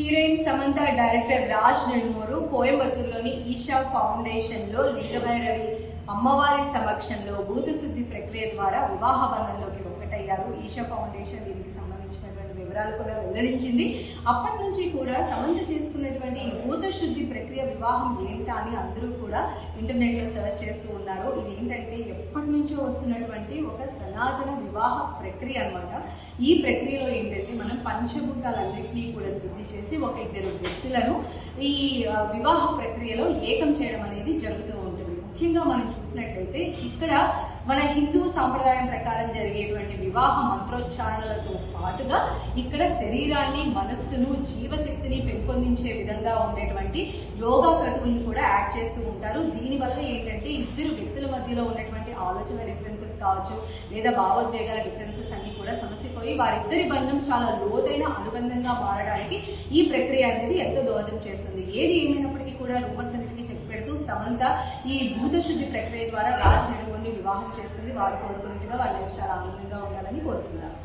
Heroine Samantha director Raj Nidimoru కోయంబత్తూరులోని Isha foundation లో లింగభైరవి అమ్మవారి సమక్షంలో భూతశుద్ధి ప్రక్రియ ద్వారా వివాహ బంధంలోకి ఒకటయ్యారు. ఈషా ఫౌండేషన్ దీనికి సంబంధించినటువంటి వివరాలు కూడా వెల్లడించింది. అప్పటి నుంచి కూడా సమంత చేసుకున్నటువంటి ఈ భూతశుద్ధి ప్రక్రియ వివాహం ఏంటా అని అందరూ కూడా ఇంటర్నెట్ లో సెర్చ్ చేస్తూ ఉన్నారు. ఇది ఏంటంటే ఎప్పటి నుంచో వస్తున్నటువంటి ఒక సనాతన వివాహ ప్రక్రియ అన్నమాట. ఈ ప్రక్రియలో ఏంటంటే మనం పంచభూతాలన్నింటినీ కూడా శుద్ధి చేసి ఒక ఇద్దరు వ్యక్తులను ఈ వివాహ ప్రక్రియలో ఏకం చేయడం అనేది జరుగుతూ ఉంటుంది. ముఖ్యంగా మనం చూసినట్లయితే ఇక్కడ మన హిందూ సాంప్రదాయం ప్రకారం జరిగేటువంటి వివాహ మంత్రోచ్చారణలతో పాటుగా ఇక్కడ శరీరాన్ని, మనస్సును, జీవశక్తిని పెంపొందించే విధంగా ఉండేటువంటి యోగా క్రతువులను కూడా యాడ్ చేస్తూ ఉంటారు. దీనివల్ల ఏంటంటే ఇద్దరు వ్యక్తుల మధ్యలో ఉన్నటువంటి ఆలోచన డిఫరెన్సెస్ కావచ్చు, లేదా భావోద్వేగాల డిఫరెన్సెస్ అన్ని కూడా సమసిపోయి వారిద్దరి బంధం చాలా లోతైన అనుబంధంగా మారడానికి ఈ ప్రక్రియ అనేది ఎంతో దోహదం చేస్తుంది. ఏది ఏమైనప్పటికీ కూడా రూమర్స్ అన్నిటికీ చెక్ పెడుతూ సమంత ఈ భూతశుద్ధి ప్రక్రియ ద్వారా రాజ్ నెడుమూరుని వివాహం చేసుకుంది. వారు కోరుకున్నట్టుగా వాళ్ళ లైఫ్ చాలా ఆనందంగా ఉండాలని కోరుతున్నారు.